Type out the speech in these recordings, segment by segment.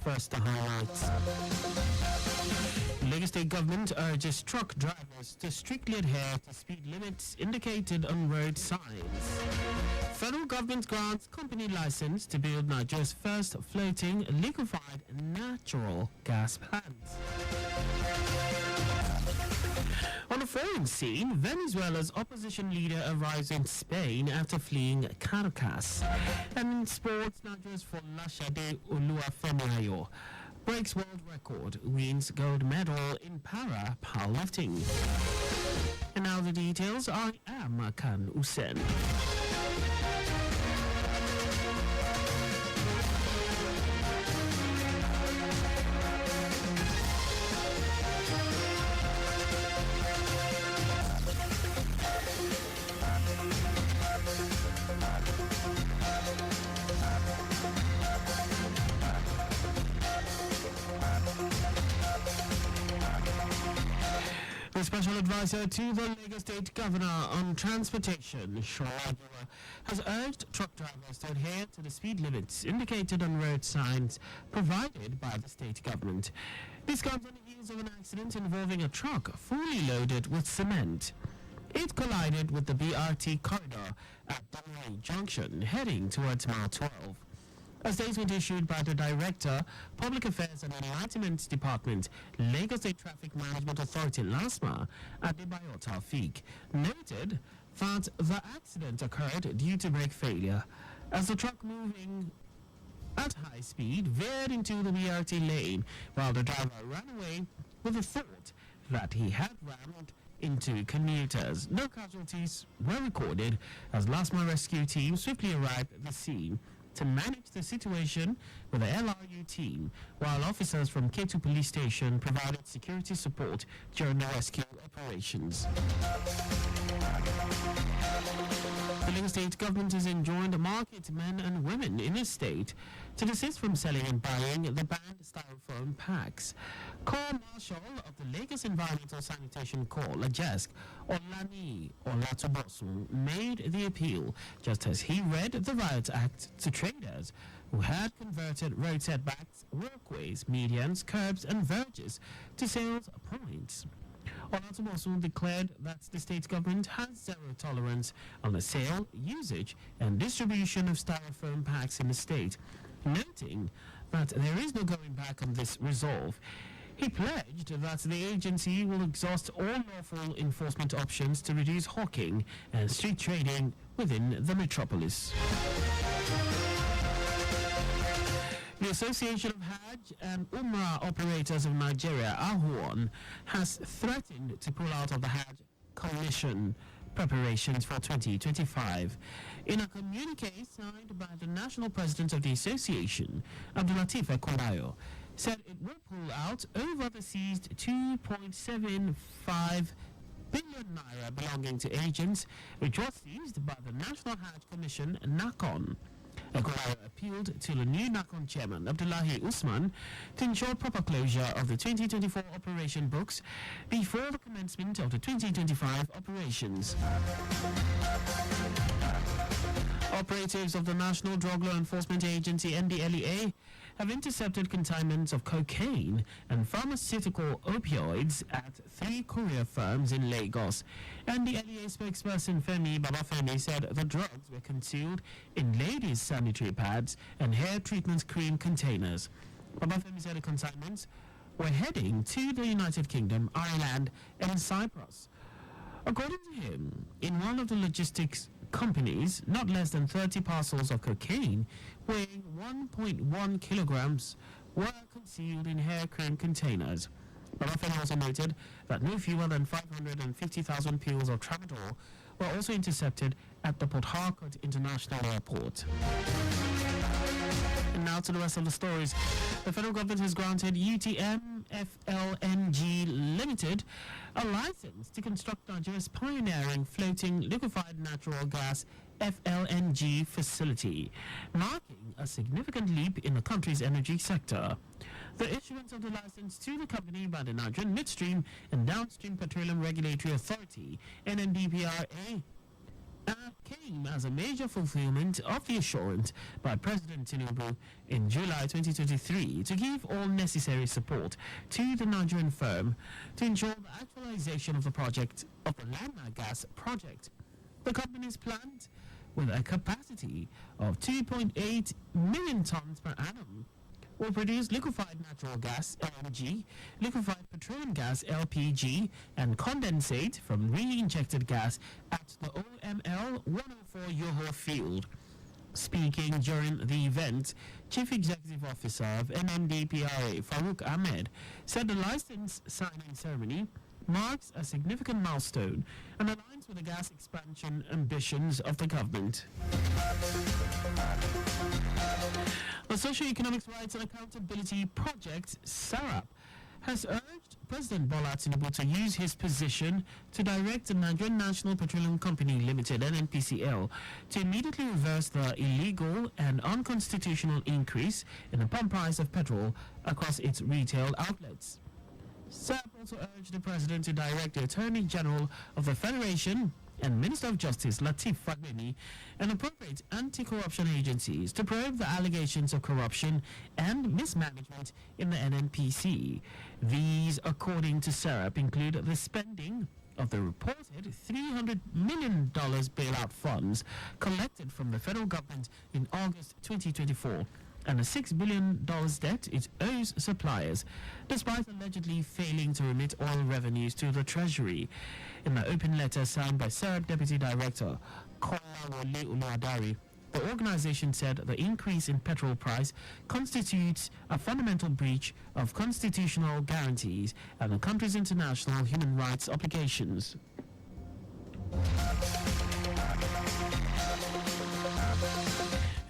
First, the highlights. Lagos State government urges truck drivers to strictly adhere to speed limits indicated on road signs. Federal government grants company license to build Nigeria's first floating liquefied natural gas plant. On the foreign scene, Venezuela's opposition leader arrives in Spain after fleeing Caracas. And in sports, Nigeria's Folashade Oluwafemi breaks world record, wins gold medal in para powerlifting. And now the details. I am Akan Usen. The special advisor to the Lagos State Governor on Transportation, Shola, has urged truck drivers to adhere to the speed limits indicated on road signs provided by the state government. This comes on the heels of an accident involving a truck fully loaded with cement. It collided with the BRT corridor at Damari Junction, heading towards Mile 12. A statement issued by the Director, Public Affairs and Enlightenment Department, Lagos State Traffic Management Authority, LASMA, Adebayo Taufik, noted that the accident occurred due to brake failure as the truck moving at high speed veered into the BRT lane while the driver ran away with the thought that he had rammed into commuters. No casualties were recorded as LASMA rescue team swiftly arrived at the scene to manage the situation with the LRU team, while officers from K2 Police Station provided security support during the rescue operations. The Lagos State government has enjoined market men and women in the state to desist from selling and buying the banned styrofoam packs. Corps Marshal of the Lagos Environmental Sanitation Corps, LAJESC, Olani Olatubosun, made the appeal just as he read the Riot Act to traders who had converted road setbacks, walkways, medians, curbs and verges to sales points. Olatubosun declared that the state government has zero tolerance on the sale, usage and distribution of styrofoam packs in the state, noting that there is no going back on this resolve. He pledged that the agency will exhaust all lawful enforcement options to reduce hawking and street trading within the metropolis. The Association of Hajj and Umrah Operators of Nigeria, AHUON, has threatened to pull out of the Hajj Commission preparations for 2025. In a communique signed by the national president of the association, Abdulateef Ekundayo, said it will pull out over the seized 2.75 billion naira belonging to agents, which was seized by the National Hajj Commission, NACON. Ekundayo appealed to the new NACON chairman, Abdullahi Usman, to ensure proper closure of the 2024 operation books before the commencement of the 2025 operations. Operatives of the National Drug Law Enforcement Agency, NDLEA, have intercepted consignments of cocaine and pharmaceutical opioids at 3 courier firms in Lagos. NDLEA spokesperson Femi Babafemi said the drugs were concealed in ladies' sanitary pads and hair treatment cream containers. Babafemi said the consignments were heading to the United Kingdom, Ireland, and Cyprus. According to him, in one of the logistics companies, not less than 30 parcels of cocaine weighing 1.1 kilograms were concealed in hair cream containers. Balafel also noted that no fewer than 550,000 pills of tramadol were also intercepted at the Port Harcourt International Airport. And now to the rest of the stories. The federal government has granted UTM FLNG Limited a license to construct Nigeria's pioneering floating liquefied natural gas FLNG facility, marking a significant leap in the country's energy sector. The issuance of the license to the company by the Nigerian Midstream and Downstream Petroleum Regulatory Authority, NMDPRA, came as a major fulfillment of the assurance by President Tinubu in July 2023 to give all necessary support to the Nigerian firm to ensure the actualization of the project of the landmark gas project. The company's plant, with a capacity of 2.8 million tons per annum, will produce liquefied natural gas (LNG), liquefied petroleum gas (LPG), and condensate from re-injected gas at the OML 104 Yoho field. Speaking during the event, Chief Executive Officer of NMDPRA Farouk Ahmed said the license signing ceremony marks a significant milestone and aligns with the gas expansion ambitions of the government. The Socio-Economic Rights and Accountability Project, SARAP, has urged President Bola Tinubu to use his position to direct the Nigerian National Petroleum Company Limited (NNPCL) to immediately reverse the illegal and unconstitutional increase in the pump price of petrol across its retail outlets. SARAP also urged the President to direct the Attorney General of the Federation and Minister of Justice Lateef Fagbemi and appropriate anti-corruption agencies to probe the allegations of corruption and mismanagement in the NNPC. These, according to SARAP, include the spending of the reported $300 million bailout funds collected from the federal government in August 2024 and a $6 billion debt it owes suppliers, despite allegedly failing to remit oil revenues to the Treasury. In the open letter signed by SARAP Deputy Director Kolawole Uluwadari, the organization said the increase in petrol price constitutes a fundamental breach of constitutional guarantees and the country's international human rights obligations.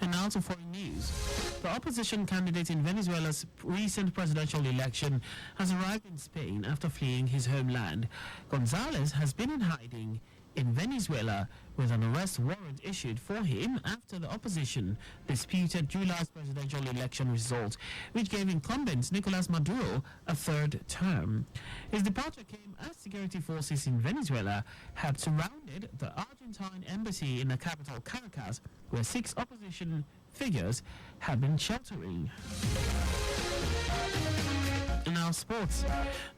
And now to foreign news. The opposition candidate in Venezuela's recent presidential election has arrived in Spain after fleeing his homeland. Gonzalez has been in hiding in Venezuela with an arrest warrant issued for him after the opposition disputed July's presidential election result, which gave incumbent Nicolas Maduro a third term. His departure came as security forces in Venezuela had surrounded the Argentine embassy in the capital Caracas, where 6 opposition figures have been sheltering. In our sports,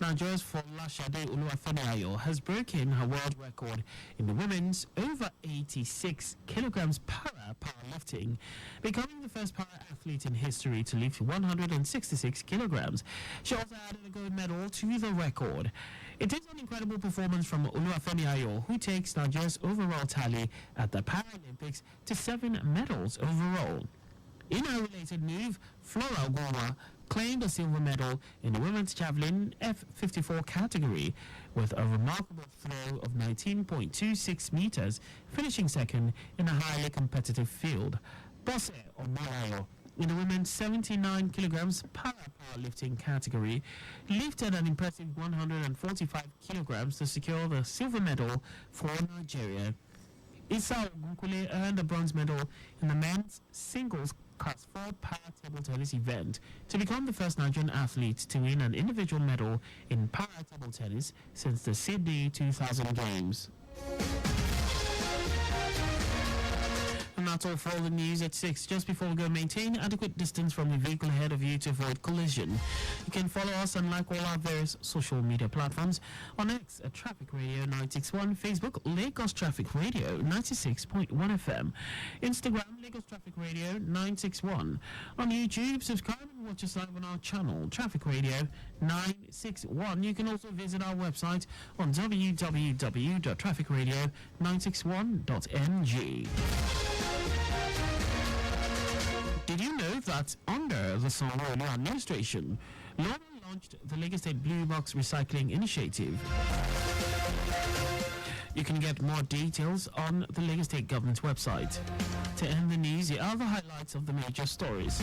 Nigeria's Folashade Oluwafemi has broken her world record in the women's over 86 kilograms para powerlifting, becoming the first para athlete in history to lift 166 kilograms. She also added a gold medal to the record. It is an incredible performance from Oluwafemi, who takes Nigeria's overall tally at the Paralympics to 7 medals overall. In a related move, Flora Ogunwa claimed a silver medal in the women's javelin F54 category with a remarkable throw of 19.26 meters, finishing second in a highly competitive field. Bose Omalayo, in the women's 79 kilograms powerlifting category, lifted an impressive 145 kilograms to secure the silver medal for Nigeria. Issa Ogunkule earned a bronze medal in the men's singles Class 4 para table tennis event to become the first Nigerian athlete to win an individual medal in para table tennis since the Sydney 2000 Games. And that's all for all the news at 6. Just before we go, maintain adequate distance from the vehicle ahead of you to avoid collision. You can follow us on like all our various social media platforms. On X at Traffic Radio 961, Facebook Lagos Traffic Radio 96.1 FM, Instagram Lagos Traffic Radio 961. On YouTube, subscribe and watch us live on our channel Traffic Radio 961. You can also visit our website on www.trafficradio961.ng. Did you know that under the Sanwo-Olu administration, London launched the Lagos State Blue Box Recycling Initiative? You can get more details on the Lagos State government's website. To end the news, here are the highlights of the major stories.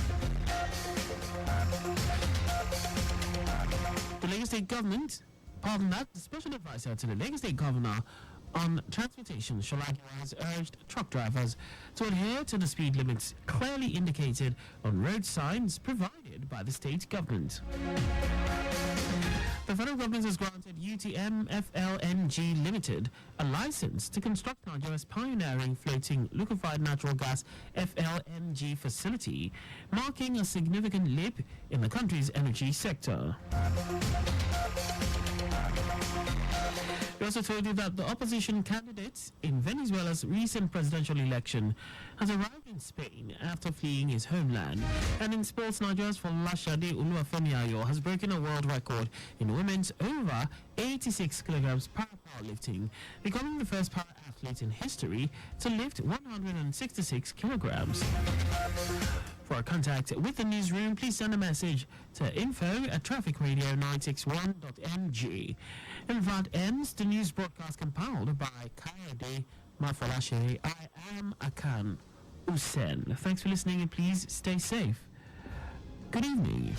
The Lagos State government, the special advisor to the Lagos State governor on transportation, Shola has urged truck drivers to adhere to the speed limits clearly indicated on road signs provided by the state government. The federal government has granted UTM FLNG Limited a license to construct Nigeria's pioneering floating liquefied natural gas FLNG facility, marking a significant leap in the country's energy sector. We also told you that the opposition candidate in Venezuela's recent presidential election has arrived in Spain after fleeing his homeland. And in sports, Nigeria's Folashade Oluwafemiayo has broken a world record in women's over 86 kilograms powerlifting, becoming the first para athlete in history to lift 166 kilograms. For contact with the newsroom, please send a message to info@trafficradio961.ng. And that ends the news broadcast compiled by Kayode Mafalashe. I am Akan Usen. Thanks for listening and please stay safe. Good evening.